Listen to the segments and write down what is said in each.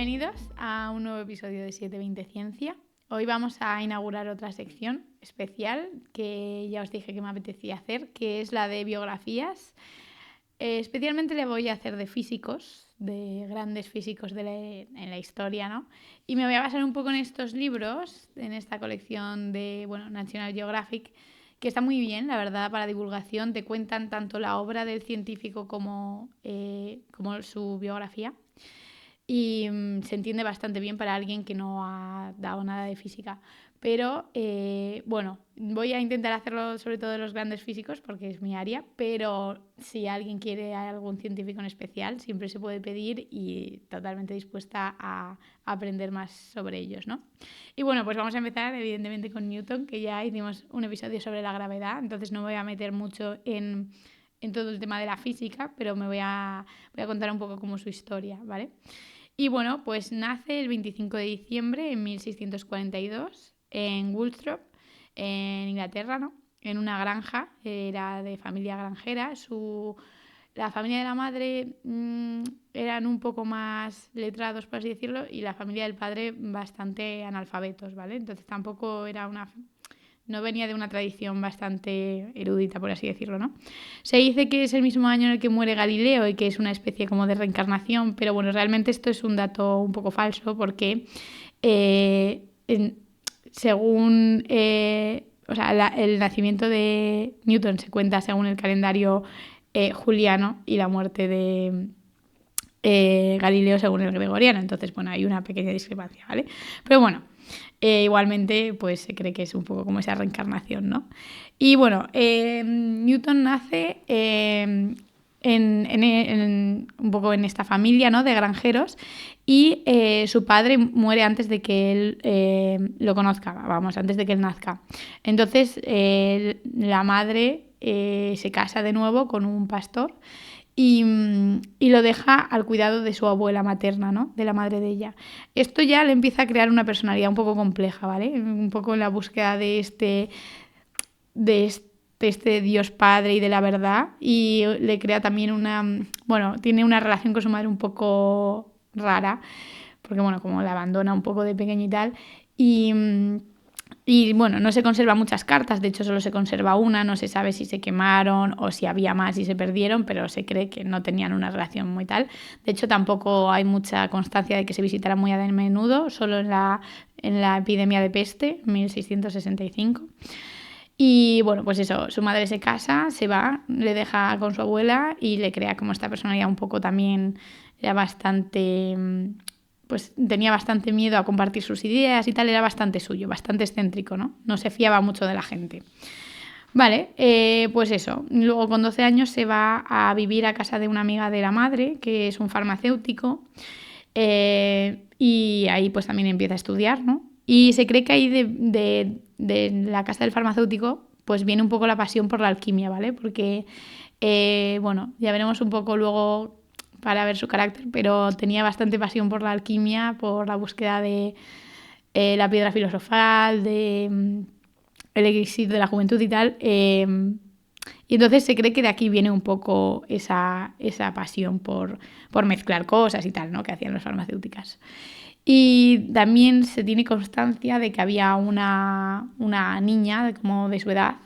Bienvenidos a un nuevo episodio de 720 Ciencia. Hoy vamos a inaugurar otra sección especial que ya os dije que me apetecía hacer, que es la de biografías. Especialmente le voy a hacer de físicos, de grandes físicos en la historia, ¿no? Y me voy a basar un poco en estos libros, en esta colección de National Geographic, que está muy bien, la verdad, para divulgación. Te cuentan tanto la obra del científico como su biografía. Y se entiende bastante bien para alguien que no ha dado nada de física. Pero voy a intentar hacerlo sobre todo de los grandes físicos porque es mi área, pero si alguien quiere algún científico en especial, siempre se puede pedir y totalmente dispuesta a aprender más sobre ellos, ¿no? Y bueno, pues vamos a empezar evidentemente con Newton, que ya hicimos un episodio sobre la gravedad, entonces no me voy a meter mucho en todo el tema de la física, pero voy a contar un poco como su historia, ¿vale? Y bueno, pues nace el 25 de diciembre de 1642 en Woolsthorpe, en Inglaterra, ¿no? En una granja, era de familia granjera. La familia de la madre eran un poco más letrados, por así decirlo, y la familia del padre bastante analfabetos, ¿vale? Entonces tampoco era no venía de una tradición bastante erudita, por así decirlo, ¿no? Se dice que es el mismo año en el que muere Galileo y que es una especie como de reencarnación, pero bueno, realmente esto es un dato un poco falso porque según el nacimiento de Newton se cuenta según el calendario juliano y la muerte de Galileo según el gregoriano. Entonces, bueno, hay una pequeña discrepancia, ¿vale? Pero bueno, igualmente pues se cree que es un poco como esa reencarnación, ¿no? Y bueno, Newton nace un poco en esta familia, ¿no?, de granjeros, y su padre muere antes de que él lo conozca, antes de que él nazca. Entonces la madre se casa de nuevo con un pastor y lo deja al cuidado de su abuela materna, ¿no?, de la madre de ella. Esto ya le empieza a crear una personalidad un poco compleja, ¿vale? Un poco en la búsqueda de este Dios Padre y de la verdad, y le crea también tiene una relación con su madre un poco rara, porque como la abandona un poco de pequeño y tal, y bueno, no se conservan muchas cartas, de hecho solo se conserva una, no se sabe si se quemaron o si había más y se perdieron, pero se cree que no tenían una relación muy tal. De hecho tampoco hay mucha constancia de que se visitaran muy a menudo, solo en la epidemia de peste, 1665. Y bueno, pues eso, su madre se casa, se va, le deja con su abuela y le crea como esta personalidad un poco también, era bastante, pues tenía bastante miedo a compartir sus ideas y tal, era bastante suyo, bastante excéntrico, ¿no? No se fiaba mucho de la gente. Vale, pues eso. Luego con 12 años se va a vivir a casa de una amiga de la madre, que es un farmacéutico, y ahí pues también empieza a estudiar, ¿no? Y se cree que ahí de la casa del farmacéutico pues viene un poco la pasión por la alquimia, ¿vale? Porque, ya veremos un poco luego para ver su carácter, pero tenía bastante pasión por la alquimia, por la búsqueda de la piedra filosofal, de el elixir de la juventud y tal. Y entonces se cree que de aquí viene un poco esa pasión por mezclar cosas y tal, ¿no?, que hacían las farmacéuticas. Y también se tiene constancia de que había una niña como de su edad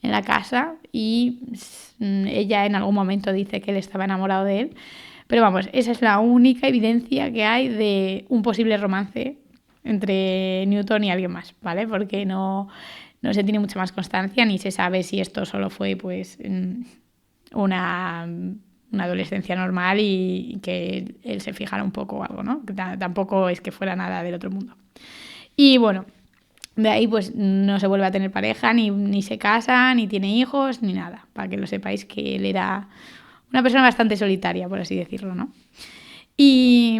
en la casa y ella en algún momento dice que él estaba enamorado de él. Pero vamos, esa es la única evidencia que hay de un posible romance entre Newton y alguien más, ¿vale? Porque no se tiene mucha más constancia ni se sabe si esto solo fue pues una adolescencia normal y que él se fijara un poco o algo, ¿no? Que tampoco es que fuera nada del otro mundo. Y bueno, de ahí pues no se vuelve a tener pareja, ni se casa, ni tiene hijos, ni nada, para que lo sepáis que él era una persona bastante solitaria, por así decirlo, ¿no? Y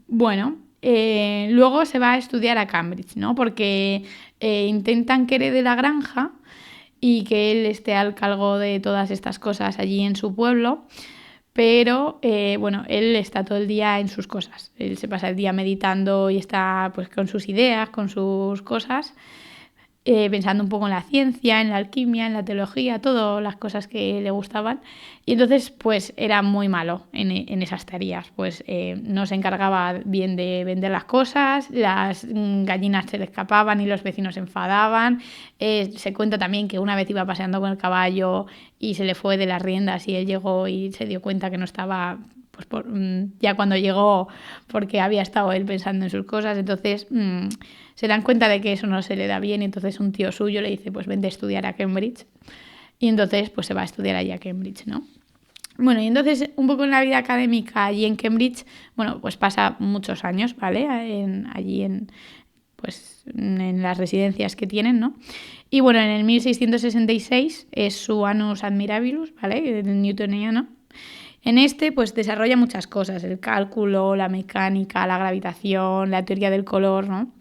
bueno, luego se va a estudiar a Cambridge, ¿no? Porque intentan que herede la granja y que él esté al cargo de todas estas cosas allí en su pueblo, pero él está todo el día en sus cosas. Él se pasa el día meditando y está pues con sus ideas, con sus cosas, pensando un poco en la ciencia, en la alquimia, en la teología, todas las cosas que le gustaban. Y entonces, pues era muy malo en esas tareas. Pues no se encargaba bien de vender las cosas, las gallinas se le escapaban y los vecinos se enfadaban. Se cuenta también que una vez iba paseando con el caballo y se le fue de las riendas y él llegó y se dio cuenta que no estaba, pues ya cuando llegó, porque había estado él pensando en sus cosas. Entonces se dan cuenta de que eso no se le da bien y entonces un tío suyo le dice, pues vente a estudiar a Cambridge. Y entonces pues se va a estudiar allí a Cambridge, ¿no? Bueno, y entonces un poco en la vida académica allí en Cambridge, bueno, pues pasa muchos años, ¿vale? Allí pues, en las residencias que tienen, ¿no? Y bueno, en el 1666 es su Annus Admirabilis, ¿vale? El newtoniano. En este, pues desarrolla muchas cosas, el cálculo, la mecánica, la gravitación, la teoría del color, ¿no?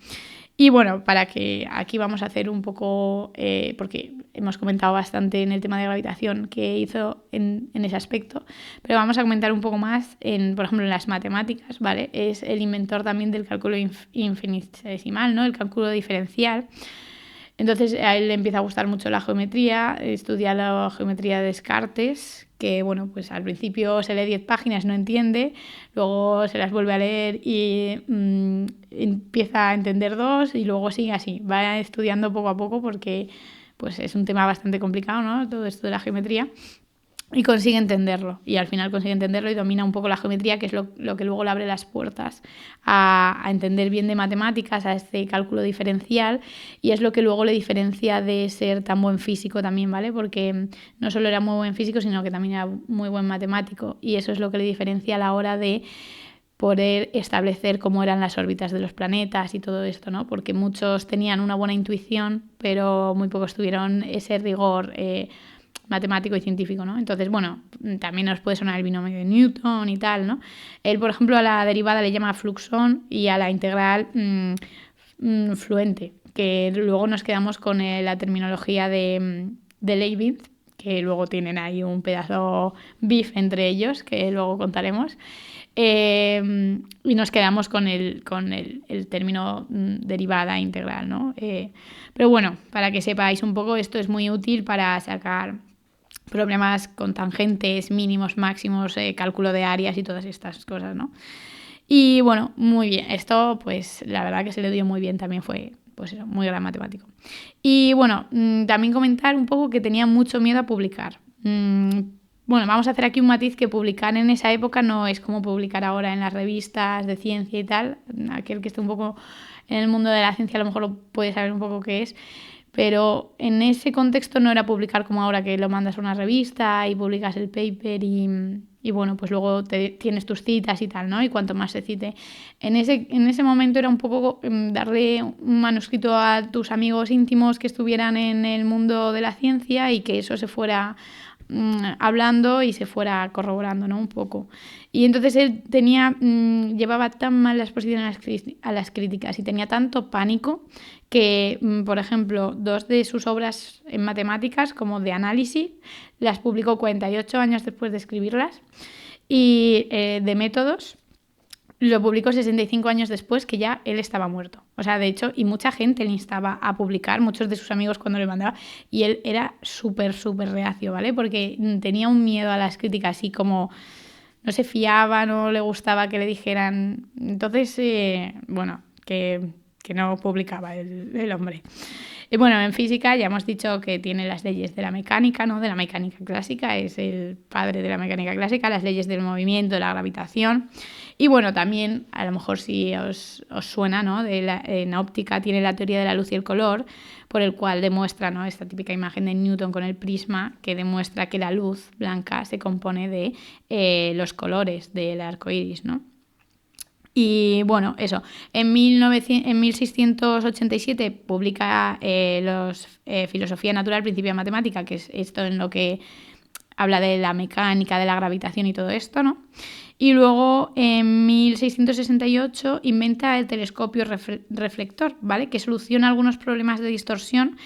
Y bueno, para que aquí vamos a hacer un poco, porque hemos comentado bastante en el tema de gravitación que hizo en ese aspecto, pero vamos a comentar un poco más, por ejemplo, en las matemáticas, ¿vale? Es el inventor también del cálculo infinitesimal, ¿no? El cálculo diferencial. Entonces a él le empieza a gustar mucho la geometría, estudia la geometría de Descartes, que bueno, pues al principio se lee 10 páginas, no entiende, luego se las vuelve a leer y empieza a entender 2 y luego sigue así, va estudiando poco a poco porque pues es un tema bastante complicado, ¿no? Todo esto de la geometría. Y consigue entenderlo, y al final consigue entenderlo y domina un poco la geometría, que es lo que luego le abre las puertas a entender bien de matemáticas, a este cálculo diferencial, y es lo que luego le diferencia de ser tan buen físico también, ¿vale? Porque no solo era muy buen físico, sino que también era muy buen matemático, y eso es lo que le diferencia a la hora de poder establecer cómo eran las órbitas de los planetas y todo esto, ¿no? Porque muchos tenían una buena intuición, pero muy pocos tuvieron ese rigor matemático y científico, ¿no? Entonces, bueno, también nos puede sonar el binomio de Newton y tal, ¿no? Él, por ejemplo, a la derivada le llama fluxón y a la integral fluente, que luego nos quedamos con la terminología de Leibniz, que luego tienen ahí un pedazo beef entre ellos, que luego contaremos. Y nos quedamos con el término derivada integral, ¿no? Pero bueno, para que sepáis un poco, esto es muy útil para sacar problemas con tangentes, mínimos, máximos, cálculo de áreas y todas estas cosas, ¿no? Y bueno, muy bien. Esto, pues la verdad que se le dio muy bien, también fue, pues eso, muy gran matemático. Y bueno, también comentar un poco que tenía mucho miedo a publicar. Bueno, vamos a hacer aquí un matiz, que publicar en esa época no es como publicar ahora en las revistas de ciencia y tal. Aquel que esté un poco en el mundo de la ciencia a lo mejor lo puede saber un poco qué es. Pero en ese contexto no era publicar como ahora, que lo mandas a una revista y publicas el paper y bueno, pues luego tienes tus citas y tal, ¿no? Y cuanto más se cite. En ese momento era un poco darle un manuscrito a tus amigos íntimos que estuvieran en el mundo de la ciencia y que eso se fuera hablando y se fuera corroborando, ¿no? Un poco. Y entonces él llevaba tan mal la exposición a las críticas y tenía tanto pánico que, por ejemplo, 2 de sus obras en matemáticas, como de análisis, las publicó 48 años después de escribirlas, y de métodos lo publicó 65 años después, que ya él estaba muerto. O sea, de hecho, y mucha gente le instaba a publicar, muchos de sus amigos cuando le mandaba, y él era súper reacio, ¿vale? Porque tenía un miedo a las críticas, así como no se fiaba, no le gustaba que le dijeran. Entonces, bueno, que no publicaba el hombre. Y bueno, en física ya hemos dicho que tiene las leyes de la mecánica, ¿no? De la mecánica clásica, es el padre de la mecánica clásica, las leyes del movimiento, de la gravitación. Y bueno, también, a lo mejor si os suena, ¿no? En óptica tiene la teoría de la luz y el color, por el cual demuestra, ¿no? Esta típica imagen de Newton con el prisma, que demuestra que la luz blanca se compone de los colores del arco iris, ¿no? Y bueno, eso, en 1687 publica Filosofía Natural, Principia Matemática, que es esto en lo que habla de la mecánica, de la gravitación y todo esto, ¿no? Y luego en 1668 inventa el telescopio reflector, ¿vale? Que soluciona algunos problemas de distorsión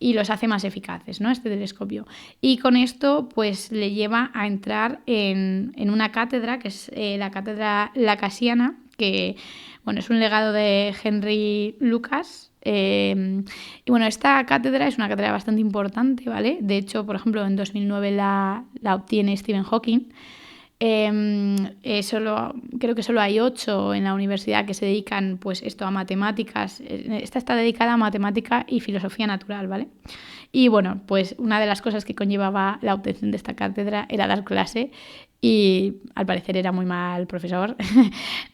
y los hace más eficaces, ¿no? Este telescopio. Y con esto, pues le lleva a entrar en una cátedra, que es la cátedra lacasiana, que bueno, es un legado de Henry Lucas, Y bueno, esta cátedra es una cátedra bastante importante, ¿vale? De hecho, por ejemplo, en 2009 la obtiene Stephen Hawking. Creo que solo hay 8 en la universidad que se dedican pues esto a matemáticas. Esta está dedicada a matemática y filosofía natural, ¿vale? Y bueno, pues una de las cosas que conllevaba la obtención de esta cátedra era dar clase y al parecer era muy mal profesor.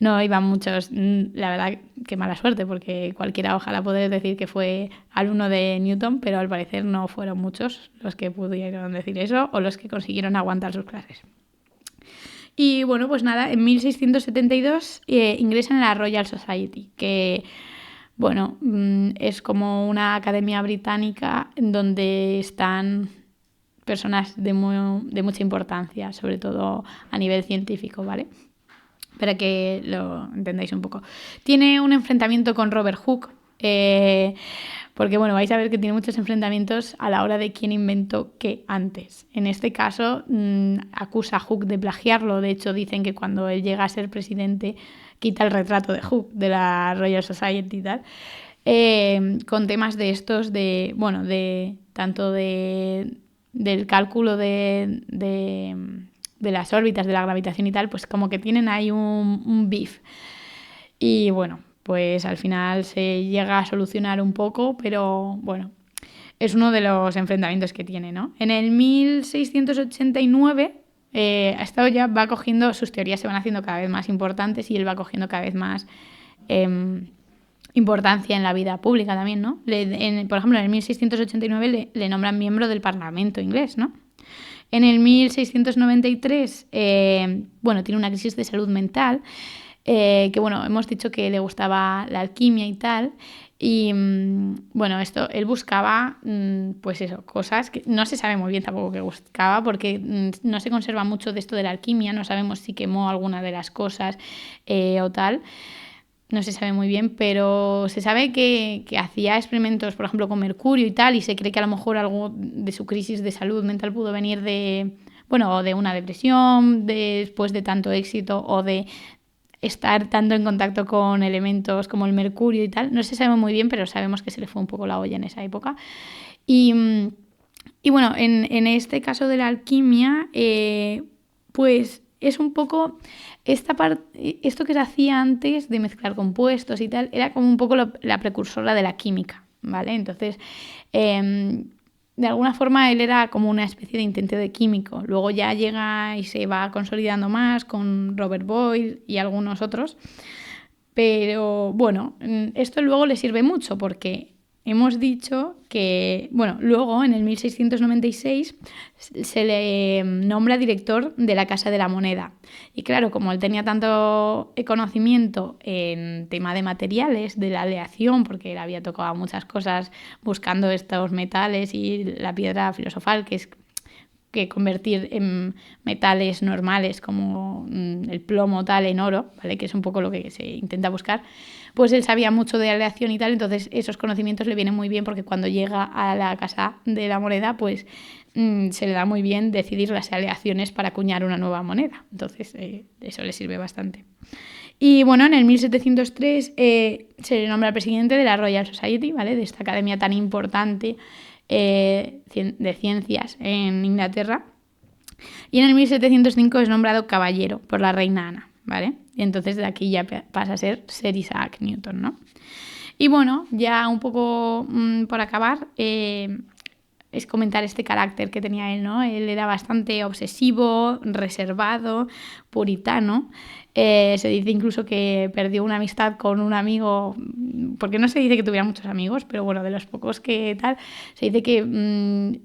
No iban muchos, la verdad que mala suerte, porque cualquiera ojalá poder decir que fue alumno de Newton, pero al parecer no fueron muchos los que pudieron decir eso o los que consiguieron aguantar sus clases. Y bueno, pues nada, en 1672 ingresa en la Royal Society, que bueno, es como una academia británica en donde están personas de mucha importancia, sobre todo a nivel científico, ¿vale? Para que lo entendáis un poco. Tiene un enfrentamiento con Robert Hooke, porque bueno, vais a ver que tiene muchos enfrentamientos a la hora de quién inventó qué antes. En este caso acusa a Hooke de plagiarlo. De hecho, dicen que cuando él llega a ser presidente quita el retrato de Hooke de la Royal Society y tal, con temas de estos de, bueno, de tanto del cálculo de las órbitas, de la gravitación y tal, pues como que tienen ahí un beef. Y bueno, pues al final se llega a solucionar un poco, pero bueno, es uno de los enfrentamientos que tiene, ¿no? En el 1689 esto ya va cogiendo, sus teorías se van haciendo cada vez más importantes y él va cogiendo cada vez más importancia en la vida pública también, ¿no? Por ejemplo, en el 1689 le nombran miembro del Parlamento inglés, ¿no? En el 1693, bueno, tiene una crisis de salud mental, que bueno, hemos dicho que le gustaba la alquimia y tal, y bueno, él buscaba, pues eso, cosas que no se sabe muy bien tampoco qué buscaba, porque no se conserva mucho de esto de la alquimia, no sabemos si quemó alguna de las cosas o tal. No se sabe muy bien, pero se sabe que hacía experimentos, por ejemplo, con mercurio y tal, y se cree que a lo mejor algo de su crisis de salud mental pudo venir de una depresión después de tanto éxito o de estar tanto en contacto con elementos como el mercurio y tal. No se sabe muy bien, pero sabemos que se le fue un poco la olla en esa época. Y bueno, en este caso de la alquimia, pues es un poco esto que se hacía antes de mezclar compuestos y tal, era como un poco la precursora de la química, ¿vale? Entonces, de alguna forma él era como una especie de intento de químico. Luego ya llega y se va consolidando más con Robert Boyle y algunos otros. Pero bueno, esto luego le sirve mucho porque hemos dicho que, bueno, luego en el 1696 se le nombra director de la Casa de la Moneda. Y claro, como él tenía tanto conocimiento en tema de materiales, de la aleación, porque él había tocado muchas cosas buscando estos metales y la piedra filosofal, que es que convertir en metales normales como el plomo tal en oro, ¿vale? Que es un poco lo que se intenta buscar, pues él sabía mucho de aleación y tal, entonces esos conocimientos le vienen muy bien porque cuando llega a la Casa de la Moneda, pues se le da muy bien decidir las aleaciones para acuñar una nueva moneda, entonces eso le sirve bastante. Y bueno, en el 1703 se le nombra presidente de la Royal Society, ¿vale? De esta academia tan importante de ciencias en Inglaterra, y en el 1705 es nombrado caballero por la reina Ana, ¿vale? Y entonces de aquí ya pasa a ser Sir Isaac Newton, ¿no? Y bueno, ya un poco por acabar, es comentar este carácter que tenía él, ¿no? Él era bastante obsesivo, reservado, puritano. Se dice incluso que perdió una amistad con un amigo, porque no se dice que tuviera muchos amigos, pero bueno, de los pocos que tal, se dice que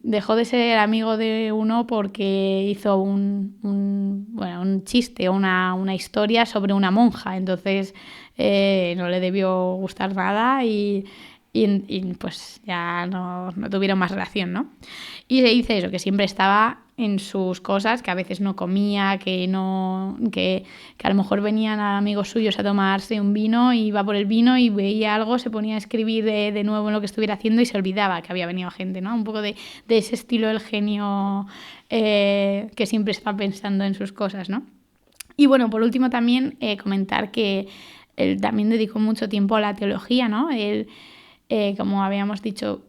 dejó de ser amigo de uno porque hizo un chiste, una historia sobre una monja, entonces no le debió gustar nada y pues ya no tuvieron más relación, ¿no? Y se dice eso, que siempre estaba en sus cosas, que a veces no comía, que a lo mejor venían amigos suyos a tomarse un vino y iba por el vino y veía algo, se ponía a escribir de nuevo en lo que estuviera haciendo y se olvidaba que había venido gente, ¿no? Un poco de ese estilo del genio que siempre está pensando en sus cosas, ¿no? Y bueno, por último también comentar que él también dedicó mucho tiempo a la teología, ¿no? Él como habíamos dicho,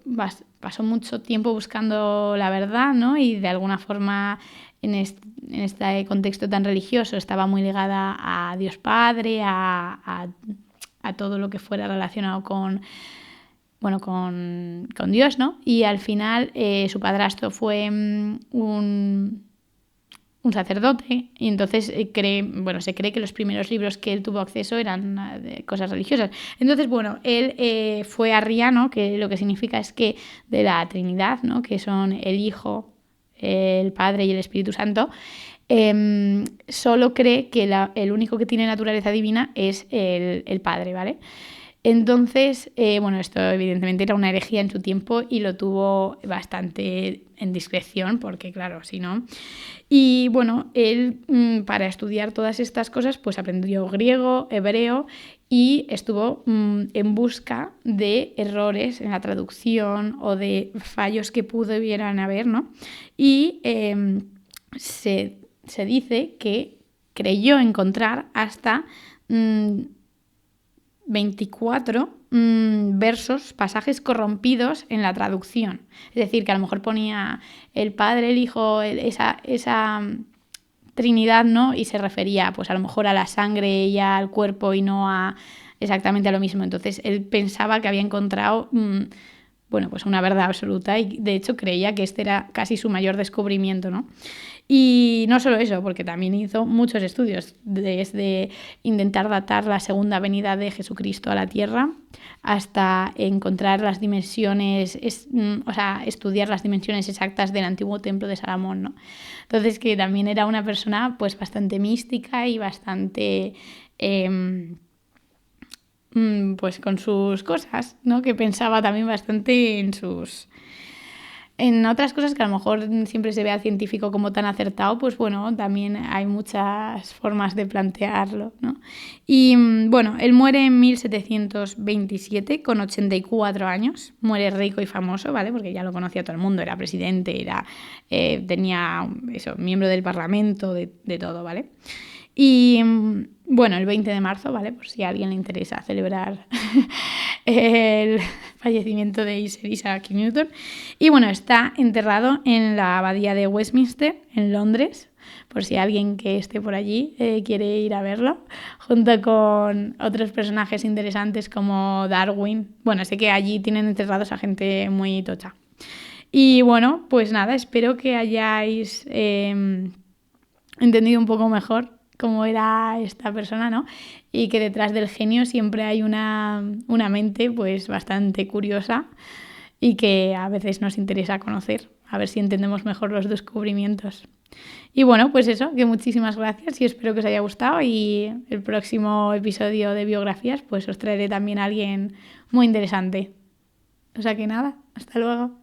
pasó mucho tiempo buscando la verdad, ¿no? Y de alguna forma en este contexto tan religioso estaba muy ligada a Dios Padre, a todo lo que fuera relacionado con Dios, ¿no? Y al final su padrastro fue un sacerdote, y entonces se cree que los primeros libros que él tuvo acceso eran de cosas religiosas. Entonces, él fue arriano, que lo que significa es que de la Trinidad, ¿no? Que son el Hijo, el Padre y el Espíritu Santo, solo cree que el único que tiene naturaleza divina es el Padre, ¿vale? Entonces, esto evidentemente era una herejía en su tiempo y lo tuvo bastante en discreción, porque claro, si no. Y él para estudiar todas estas cosas, pues aprendió griego, hebreo y estuvo en busca de errores en la traducción o de fallos que pudieran haber, ¿no? Y se dice que creyó encontrar hasta 24 pasajes corrompidos en la traducción. Es decir, que a lo mejor ponía el Padre, el Hijo, esa Trinidad, ¿no? Y se refería pues a lo mejor a la sangre y al cuerpo y no exactamente a lo mismo. Entonces él pensaba que había encontrado pues una verdad absoluta, y de hecho creía que este era casi su mayor descubrimiento, ¿no? Y no solo eso, porque también hizo muchos estudios, desde intentar datar la segunda venida de Jesucristo a la Tierra hasta encontrar las dimensiones, estudiar las dimensiones exactas del antiguo templo de Salomón, ¿no? Entonces, que también era una persona pues bastante mística y bastante pues con sus cosas, ¿no? Que pensaba también bastante en otras cosas que a lo mejor siempre se ve al científico como tan acertado, pues también hay muchas formas de plantearlo, ¿no? Y él muere en 1727 con 84 años, muere rico y famoso, ¿vale? Porque ya lo conocía todo el mundo, era presidente, tenía miembro del parlamento, de todo, ¿vale? Y el 20 de marzo, ¿vale? Por si a alguien le interesa celebrar el fallecimiento de Sir Isaac Newton. Y está enterrado en la abadía de Westminster, en Londres, por si alguien que esté por allí quiere ir a verlo, junto con otros personajes interesantes como Darwin. Sé que allí tienen enterrados a gente muy tocha. Y pues nada, espero que hayáis entendido un poco mejor cómo era esta persona, ¿no? Y que detrás del genio siempre hay una mente pues bastante curiosa y que a veces nos interesa conocer, a ver si entendemos mejor los descubrimientos. Y pues eso, que muchísimas gracias y espero que os haya gustado, y el próximo episodio de biografías pues os traeré también a alguien muy interesante. O sea que nada, hasta luego.